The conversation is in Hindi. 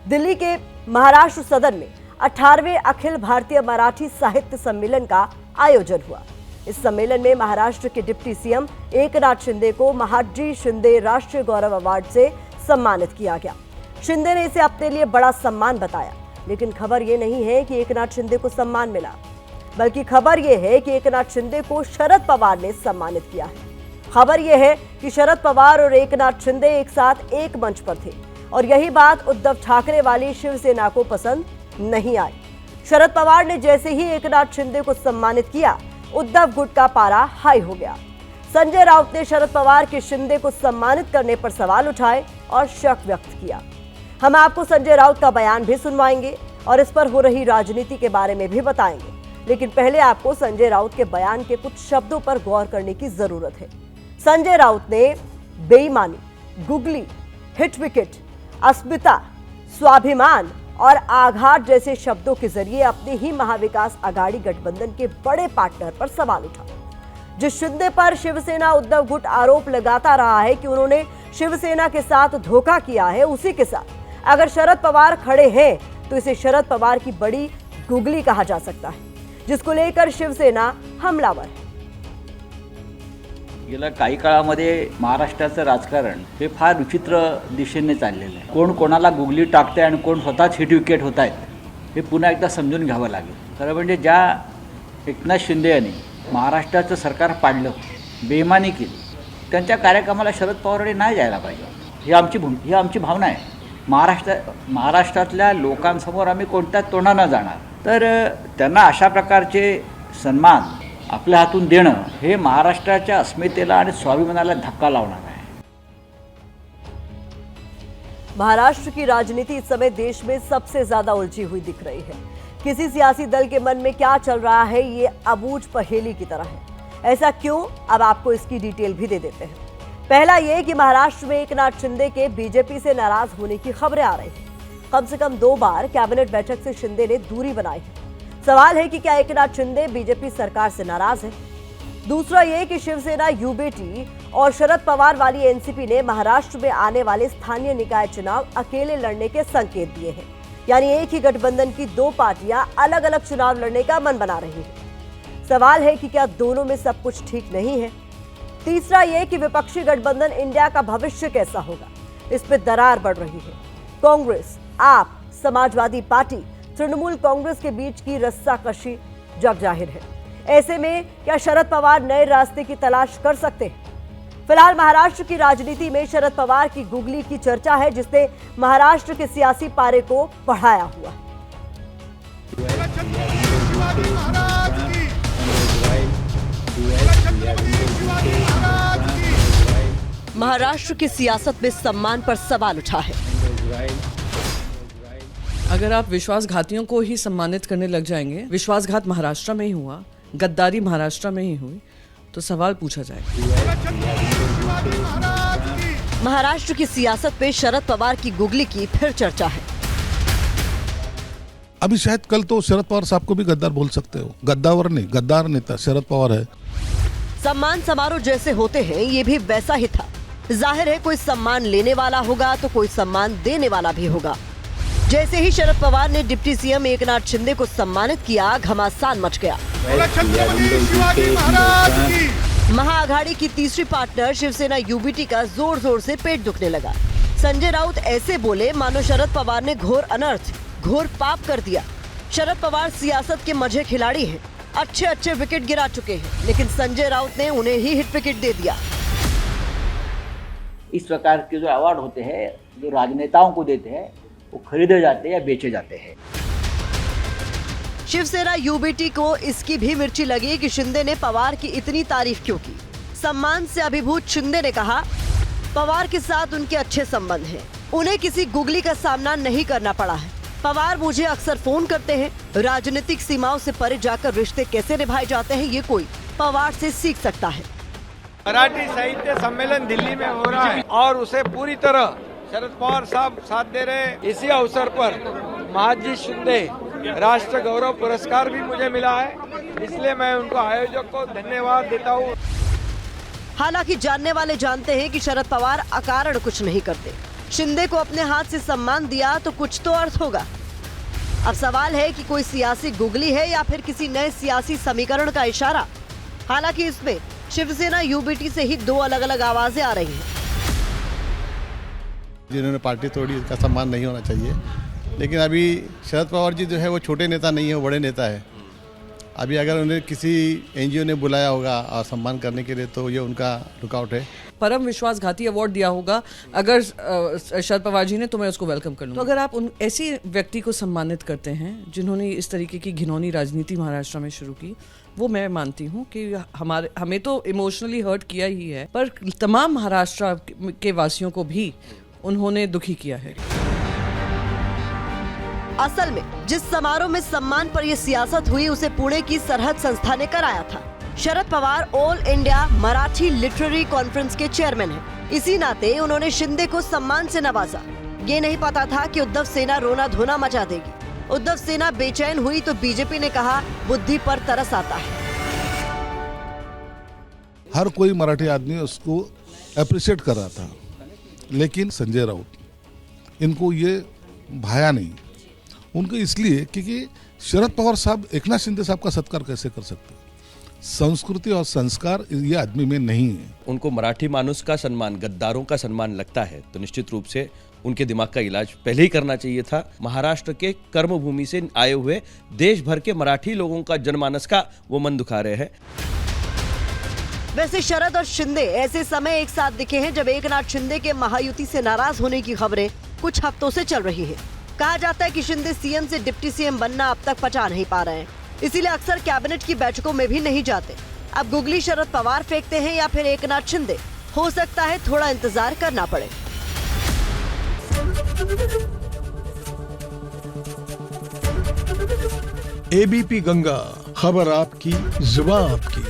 दिल्ली के महाराष्ट्र सदन में 18वें अखिल भारतीय मराठी साहित्य सम्मेलन का आयोजन हुआ। इस सम्मेलन में महाराष्ट्र के डिप्टी सीएम एकनाथ शिंदे को महाजी शिंदे राष्ट्रीय गौरव अवार्ड से सम्मानित किया गया। शिंदे ने इसे अपने लिए बड़ा सम्मान बताया, लेकिन खबर ये नहीं है कि एकनाथ शिंदे को सम्मान मिला, बल्कि खबर यह है कि एकनाथ शिंदे को शरद पवार ने सम्मानित किया है। खबर यह है कि शरद पवार और एकनाथ शिंदे एक साथ एक मंच पर थे और यही बात उद्धव ठाकरे वाली शिवसेना को पसंद नहीं आई। शरद पवार ने जैसे ही एकनाथ शिंदे को सम्मानित किया, उद्धव गुट का पारा हाई हो गया। संजय राउत ने शरद पवार के शिंदे को सम्मानित करने पर सवाल उठाए और शक व्यक्त किया। हम आपको संजय राउत का बयान भी सुनवाएंगे और इस पर हो रही राजनीति के बारे में भी बताएंगे, लेकिन पहले आपको संजय राउत के बयान के कुछ शब्दों पर गौर करने की जरूरत है। संजय राउत ने बेईमानी, गुगली, हिट विकेट, अस्मिता, स्वाभिमान और आघात जैसे शब्दों के जरिए अपने ही महाविकास आघाड़ी गठबंधन के बड़े पार्टनर पर सवाल उठाया। जिस शिंदे पर शिवसेना उद्धव गुट आरोप लगाता रहा है कि उन्होंने शिवसेना के साथ धोखा किया है, उसी के साथ अगर शरद पवार खड़े हैं तो इसे शरद पवार की बड़ी गुगली कहा जा सकता है, जिसको लेकर शिवसेना हमलावर है। गेल्या काही काळामध्ये महाराष्ट्राचं राजकारण हे फार विचित्र दिशेने चाललेलं आहे। कोण कोणाला गुगली टाकते आणि कोण स्वतःच हिट विकेट होत आहेत हे पुन्हा एकदा समजून घ्यावं लागेल। खरं म्हणजे ज्या एकनाथ शिंदे यांनी महाराष्ट्राचं सरकार पाडलं, बेईमानी केली, त्यांच्या कार्यक्रमाला शरद पवारांनी नाही जायला पाहिजे, ही आमची भावना आहे। महाराष्ट्रातल्या लोकांसमोर आम्ही कोणत्याच तोंडानं जाणार, तर त्यांना अशा प्रकारचे सन्मान आपल्या हातून देणं हे महाराष्ट्राच्या अस्मितेला आणि स्वाभिमानाला धक्का लावणार आहे। महाराष्ट्र की राजनीति इस समय देश में सबसे ज्यादा उलझी हुई दिख रही है। किसी सियासी दल के मन में क्या चल रहा है, ये अबूझ पहेली की तरह है। ऐसा क्यों, अब आपको इसकी डिटेल भी दे देते हैं। पहला ये कि महाराष्ट्र में एकनाथ शिंदे के बीजेपी से नाराज होने की खबरें आ रही हैं। कम से कम 2 बार कैबिनेट बैठक से शिंदे ने दूरी बनाई है। सवाल है कि क्या एकनाथ शिंदे बीजेपी सरकार से नाराज है। दूसरा ये कि शिवसेना यूबीटी और शरद पवार वाली एनसीपी ने महाराष्ट्र में आने वाले स्थानीय निकाय चुनाव अकेले लड़ने के संकेत दिए हैं, यानी एक ही गठबंधन की 2 पार्टियां अलग अलग चुनाव लड़ने का मन बना रही हैं। सवाल है कि क्या दोनों में सब कुछ ठीक नहीं है। तीसरा ये कि विपक्षी गठबंधन इंडिया का भविष्य कैसा होगा, इस पर दरार बढ़ रही है। कांग्रेस, आप, समाजवादी पार्टी, तृणमूल कांग्रेस के बीच की रस्साकशी जग जाहिर है। ऐसे में क्या शरद पवार नए रास्ते की तलाश कर सकते हैं? फिलहाल महाराष्ट्र की राजनीति में शरद पवार की गुगली की चर्चा है, जिसने महाराष्ट्र के सियासी पारे को बढ़ाया हुआ है। महाराष्ट्र की सियासत में सम्मान पर सवाल उठा है। अगर आप विश्वासघातियों को ही सम्मानित करने लग जाएंगे, विश्वासघात महाराष्ट्र में ही हुआ, गद्दारी महाराष्ट्र में ही हुई, तो सवाल पूछा जाएगा। महाराष्ट्र की सियासत पे शरद पवार की गुगली की फिर चर्चा है। अभी शायद कल तो शरद पवार साहब को भी गद्दार बोल सकते हो। गद्दावर नहीं, गद्दार नेता शरद पवार है। सम्मान समारोह जैसे होते हैं, ये भी वैसा ही था। जाहिर है कोई सम्मान लेने वाला होगा तो कोई सम्मान देने वाला भी होगा। जैसे ही शरद पवार ने डिप्टी सीएम एकनाथ शिंदे को सम्मानित किया, घमासान मच गया। महाआघाड़ी की तीसरी पार्टनर शिवसेना यूबीटी का जोर जोर से पेट दुखने लगा। संजय राउत ऐसे बोले मानो शरद पवार ने घोर अनर्थ, घोर पाप कर दिया। शरद पवार सियासत के मजे खिलाड़ी हैं, अच्छे विकेट गिरा चुके हैं, लेकिन संजय राउत ने उन्हें ही हिट विकेट दे दिया। इस प्रकार के जो अवार्ड होते हैं, जो राजनेताओं को देते हैं, वो खरीदे जाते हैं या बेचे जाते हैं। शिवसेना यूबीटी को इसकी भी मिर्ची लगी कि शिंदे ने पवार की इतनी तारीफ क्यों की। सम्मान से अभिभूत शिंदे ने कहा, पवार के साथ उनके अच्छे संबंध हैं, उन्हें किसी गुगली का सामना नहीं करना पड़ा है। पवार मुझे अक्सर फोन करते हैं, राजनीतिक सीमाओं से परे जाकर रिश्ते कैसे निभाए जाते हैं, ये कोई पवार से सीख सकता है। मराठी साहित्य सम्मेलन दिल्ली में हो रहा है और उसे पूरी तरह शरद पवार साहब साथ दे रहे हैं। इसी अवसर पर महाजी शिंदे राष्ट्र गौरव पुरस्कार भी मुझे मिला है, इसलिए मैं उनको आयोजक को धन्यवाद देता हूँ। हालांकि जानने वाले जानते हैं कि शरद पवार अकारण कुछ नहीं करते। शिंदे को अपने हाथ से सम्मान दिया तो कुछ तो अर्थ होगा। अब सवाल है कि कोई सियासी गुगली है या फिर किसी नए सियासी समीकरण का इशारा। हालांकि इसमें शिवसेना यूबीटी से ही दो अलग अलग आवाजें आ रही हैं। जिन्होंने पार्टी तोड़ी उसका सम्मान नहीं होना चाहिए, लेकिन अभी शरद पवार जी जो है वो छोटे नेता नहीं है, वो बड़े नेता है। अभी अगर उन्हें किसी एनजीओ ने बुलाया होगा और सम्मान करने के लिए तो ये उनका लुकआउट है। परम विश्वासघाती अवार्ड दिया होगा अगर शरद पवार जी ने, तो मैं उसको वेलकम कर लूँगा। तो अगर आप उन ऐसी व्यक्ति को सम्मानित करते हैं जिन्होंने इस तरीके की घिनौनी राजनीति महाराष्ट्र में शुरू की, वो मैं मानती हूँ कि हमें तो इमोशनली हर्ट किया ही है, पर तमाम महाराष्ट्र के वासियों को भी उन्होंने दुखी किया है। असल में जिस समारोह में सम्मान पर यह सियासत हुई उसे पुणे की सरहद संस्था ने कराया था। Sharad Pawar all India Marathi literary conference के चेयरमैन हैं। इसी नाते उन्होंने शिंदे को सम्मान से नवाजा। ये नहीं पता था कि उद्धव सेना रोना धोना मचा देगी। उद्धव सेना बेचैन हुई तो बीजेपी ने कहा बुद्धि पर तरस आता है। हर कोई मराठी आदमी उसको अप्रिशिएट कर रहा था, लेकिन संजय राउत इनको ये भाया नहीं। उनको इसलिए क्योंकि शरद पवार साहब एकनाथ शिंदे साहब का सत्कार कैसे कर सकते? संस्कृति और संस्कार ये आदमी में नहीं है। उनको मराठी मानुस का सम्मान, गद्दारों का सम्मान लगता है तो निश्चित रूप से उनके दिमाग का इलाज पहले ही करना चाहिए था। महाराष्ट्र के कर्मभूमि से आए हुए देश भर के मराठी लोगों का जनमानस का वो मन दुखा रहे हैं। वैसे शरद और शिंदे ऐसे समय एक साथ दिखे हैं जब एकनाथ शिंदे के महायुति से नाराज होने की खबरें कुछ हफ्तों से चल रही है। कहा जाता है कि शिंदे सीएम से डिप्टी सीएम बनना अब तक पचा नहीं पा रहे हैं, इसीलिए अक्सर कैबिनेट की बैठकों में भी नहीं जाते। अब गुगली शरद पवार फेंकते हैं या फिर एकनाथ शिंदे, हो सकता है थोड़ा इंतजार करना पड़े। एबीपी गंगा, खबर आपकी, जुबान आपकी।